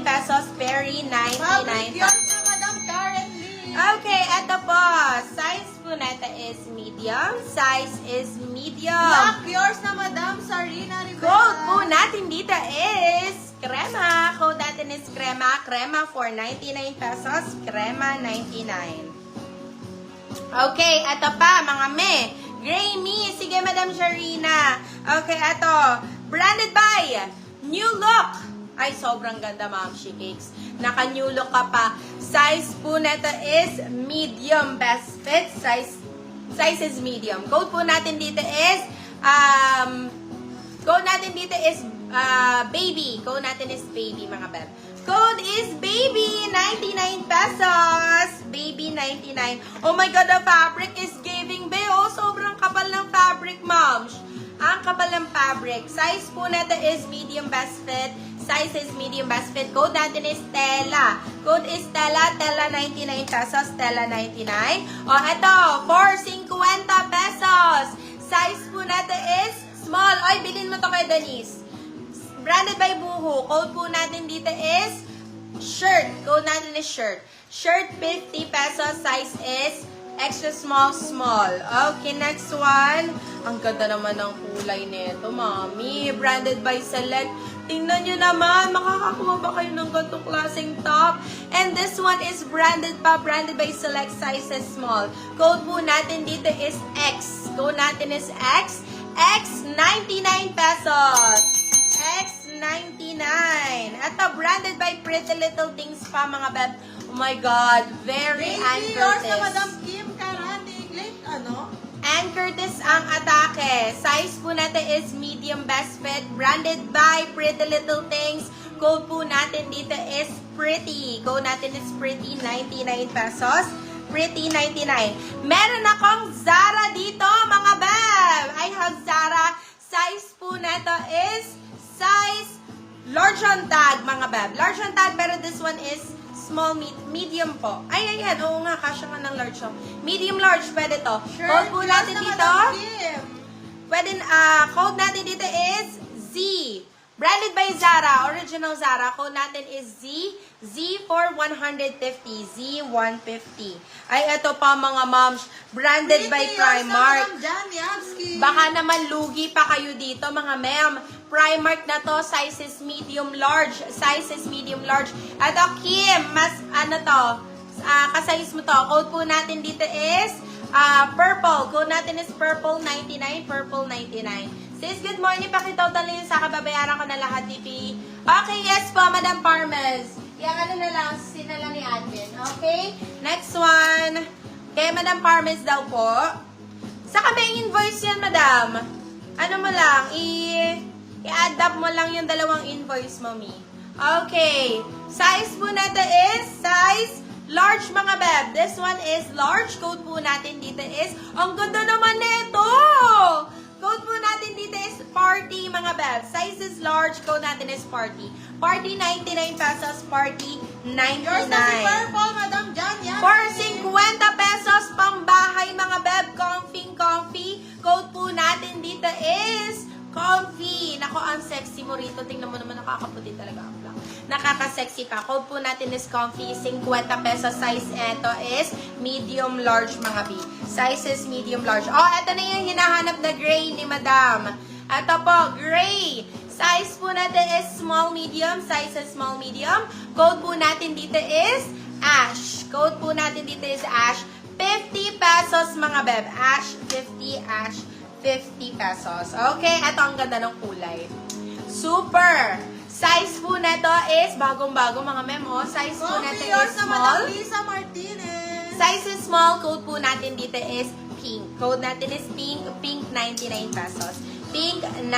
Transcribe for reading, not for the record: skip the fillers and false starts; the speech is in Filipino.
Pesos, Perry, 99 Yours na, Madam Karen Lee. Okay, eto po. Size po neta is medium. Size is medium. Black, yours na, Madam Sarina Rivera. Code po natin dito is crema. Code natin is crema. Crema for 99 pesos. Crema 99. Okay, eto pa mga me. Gray me. Sige, Madam Sharina. Okay, eto. Branded by New Look. Ay, sobrang ganda, Ma'am She Cakes. Naka-new look ka pa. Size po nito is medium. Best fit. Size is medium. Code po natin dito is baby. Code natin is baby, mga beb. Code is baby. 99 pesos. Baby, 99. Oh my God, the fabric is giving, be. Oh, sobrang kapal ng fabric, Ma'am. Ang kapal ng fabric. Size po nito is medium best fit. Size is medium best fit. Code natin is Stella. Code is Stella. Stella 99 pesos. Stella 99. O, eto. For 50 pesos. Size po natin is small. Ay, bilhin mo to kay Denise. Branded by Buhu. Code po natin dito is shirt. Code natin is shirt. Shirt 50 pesos. Size is extra small, small. Okay, next one. Ang ganda naman ng kulay nito, Mami. Branded by Select. Tingnan nyo naman, makakakuha ba kayo ng ganitong klaseng top? And this one is branded by Select, sizes small. Code po natin dito is X. Code natin is X. X, 99 pesos. X, 99. Ito, branded by Pretty Little Things pa, mga beb. Oh my God, very Baby, yours na, Madam Kim Karate. Link, ano? Anchor this ang atake. Size po natin is medium best fit. Branded by Pretty Little Things. Code po natin dito is Pretty. Code natin is Pretty, 99 pesos. Pretty, 99. Meron akong Zara dito, mga beb. I have Zara. Size po nato is size large on tag, mga beb. Large on tag, pero this one is small, medium po. Ay, ayan. Oo nga, kasya nga ng large. Medium, large, pwede to. Sure, Code po natin yours na, dito. Madam Kim. Pwede, code natin dito is Z. Branded by Zara. Original Zara. Code natin is Z. Z for 150. Z 150. Ay, ito pa mga moms. Branded by Pretty, yours na, Primark. Madam Jan Yavsky. Baka naman lugi pa kayo dito, mga ma'am. Primark na to, sizes medium large. Sizes medium large. At Kim, mas ano to, kasize mo to. Code po natin dito is purple. Code natin is purple 99, purple 99. Sis, good morning. Pakitotal na yun sa kababayaran ko na lahat, DP. Okay, yes po, Madam Parmes. Yung ano na lang, sinala ni admin. Okay? Next one. Kay Madam Parmes daw po. Saka may invoice yan, Madam. Ano mo lang, i-add up mo lang yung dalawang invoice, Mommy. Okay. Size po natin is size large, mga beb. This one is large. Code po natin dito is, ang ganda naman nito! Code po natin dito is party, mga beb. Size is large. Code natin is party. Party, 99 pesos. Party, 99. Yours na si Purple, Madam Jan Yavsky. For 50 pesos, pambahay, mga beb. Comfy. Code po natin dito is comfy. Nako, ang sexy mo rito. Tingnan mo naman, nakakaputi talaga ang black. Nakaka-sexy pa. Code po natin is comfy. 50 pesos. Size eto is medium large, mga B. Size is medium large. Oh, eto na yung hinahanap na gray ni Madam. Eto po, gray. Size po natin is small, medium. Size is small, medium. Code po natin dito is ash. Code po natin dito is ash. 50 pesos, mga beb. Ash, 50, ash, 50 pesos. Okay, ito ang ganda ng kulay. Super! Size po nito is bagong-bago, mga memo. Size po natin is yours na, small. Madam Lisa Martinez. Size is small. Code po natin dito is pink. Code natin is pink. Pink, 99 pesos. Pink, 9